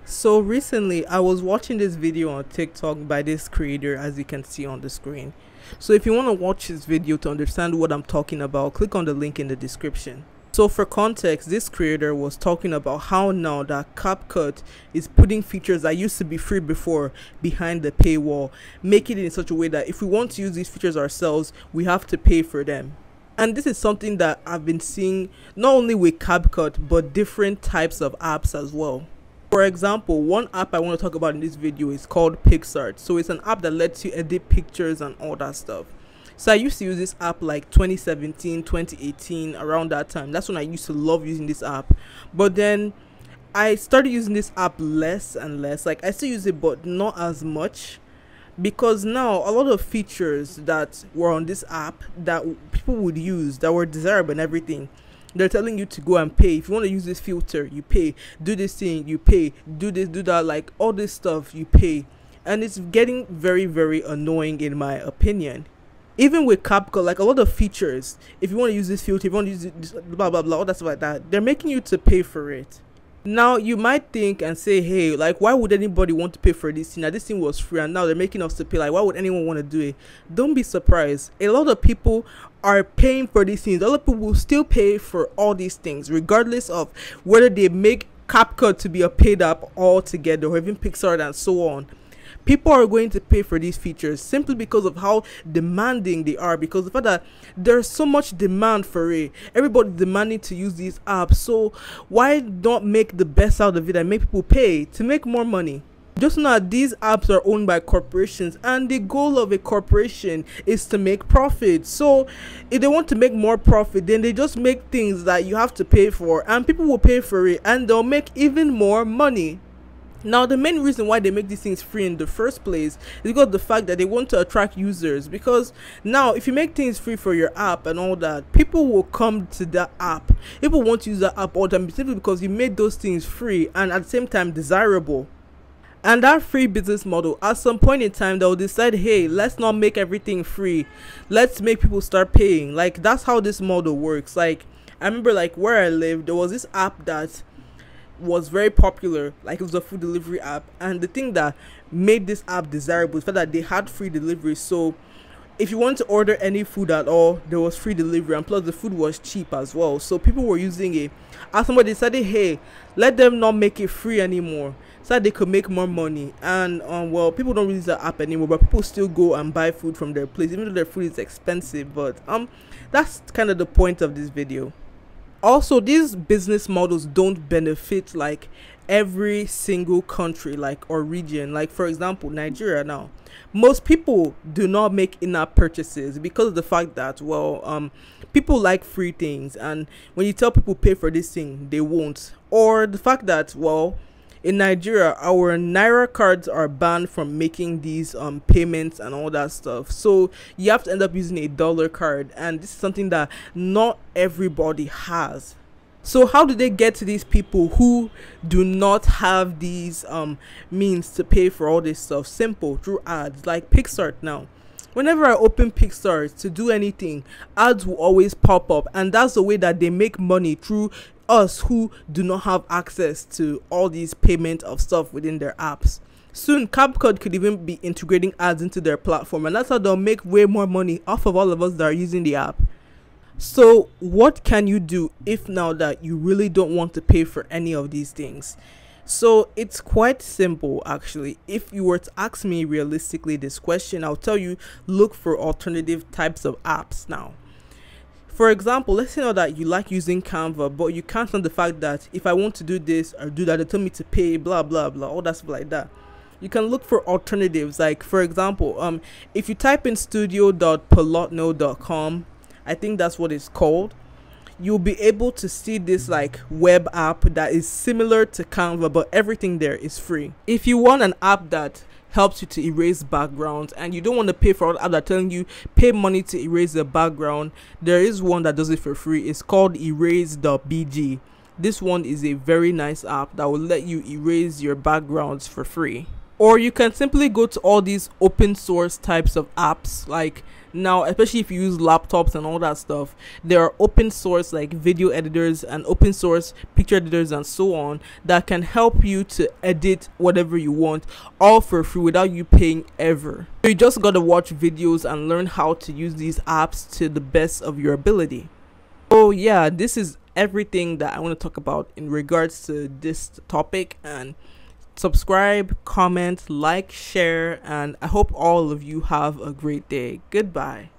So recently, I was watching this video on TikTok by this creator, as you can see on the screen. So if you want to watch this video to understand what I'm talking about, click on the link in the description. So for context, this creator was talking about how now that CapCut is putting features that used to be free before behind the paywall, making it in such a way that if we want to use these features ourselves, we have to pay for them. And this is something that I've been seeing not only with CapCut, but different types of apps as well. For example, one app I want to talk about in this video is called PixArt. So it's an app that lets you edit pictures and all that stuff. So I used to use this app like 2017, 2018, around that time. That's when I used to love using this app. But then I started using this app less and less. Like I still use it, but not as much. Because now a lot of features that were on this app that people would use, that were desirable and everything, they're telling you to go and pay. If you want to use this filter, you pay. Do this thing, you pay. Do this, do that, like all this stuff, you pay. And it's getting very, very annoying in my opinion. Even with CapCut, like a lot of features, if you want to use this filter, if you want to use this, blah blah blah, all that stuff like that, they're making you to pay for it. Now you might think and say, hey, like why would anybody want to pay for this thing? Now this thing was free and now they're making us to pay. Like why would anyone want to do it? Don't be surprised. A lot of people are paying for these things. A lot of people will still pay for all these things, regardless of whether they make CapCut to be a paid app altogether or even PixArt and so on. People are going to pay for these features simply because of how demanding they are, because the fact that there's so much demand for it. Everybody's demanding to use these apps. So why not make the best out of it and make people pay to make more money? Just know that these apps are owned by corporations, and the goal of a corporation is to make profit. So if they want to make more profit, then they just make things that you have to pay for, and people will pay for it and they'll make even more money. Now the main reason why they make these things free in the first place is because of the fact that they want to attract users. Because now if you make things free for your app and all that, people will come to that app. People want to use that app all the time simply because you made those things free and at the same time desirable. And that free business model, at some point in time, they'll decide, hey, let's not make everything free, let's make people start paying. Like that's how this model works. Like I remember, like where I lived, there was this app that was very popular. Like it was a food delivery app, and the thing that made this app desirable is that they had free delivery. So if you want to order any food at all, there was free delivery, and plus the food was cheap as well. So people were using it. As somebody decided, hey, let them not make it free anymore so that they could make more money. And well, people don't use the app anymore, but people still go and buy food from their place, even though their food is expensive. But that's kind of the point of this video. Also, these business models don't benefit like every single country, like or region. Like for example, Nigeria now, most people do not make in-app purchases because of the fact that, well, people like free things, and when you tell people pay for this thing, they won't. Or the fact that, well, in Nigeria, our Naira cards are banned from making these payments and all that stuff. So you have to end up using a dollar card, and this is something that not everybody has. So how do they get to these people who do not have these means to pay for all this stuff? Simple, through ads. Like PixArt now. Whenever I open PixArt to do anything, ads will always pop up, and that's the way that they make money, through us who do not have access to all these payment of stuff within their apps. Soon CapCut could even be integrating ads into their platform, and that's how they'll make way more money off of all of us that are using the app. So what can you do if now that you really don't want to pay for any of these things? So it's quite simple actually. If you were to ask me realistically this question, I'll tell you, look for alternative types of apps now. For example, let's say now that you like using Canva, but you can't stand the fact that if I want to do this or do that, they tell me to pay, blah blah blah, all that stuff like that. You can look for alternatives. Like for example, if you type in studio.polotno.com, I think that's what it's called, you'll be able to see this like web app that is similar to Canva, but everything there is free. If you want an app that helps you to erase backgrounds and you don't want to pay for all app that telling you pay money to erase the background, there is one that does it for free. It's called erase.bg. This one is a very nice app that will let you erase your backgrounds for free. Or you can simply go to all these open source types of apps. Like now, especially if you use laptops and all that stuff, there are open source like video editors and open source picture editors and so on that can help you to edit whatever you want, all for free without you paying ever. So you just gotta watch videos and learn how to use these apps to the best of your ability. So yeah, this is everything that I want to talk about in regards to this topic. And subscribe, comment, like, share, and I hope all of you have a great day. Goodbye.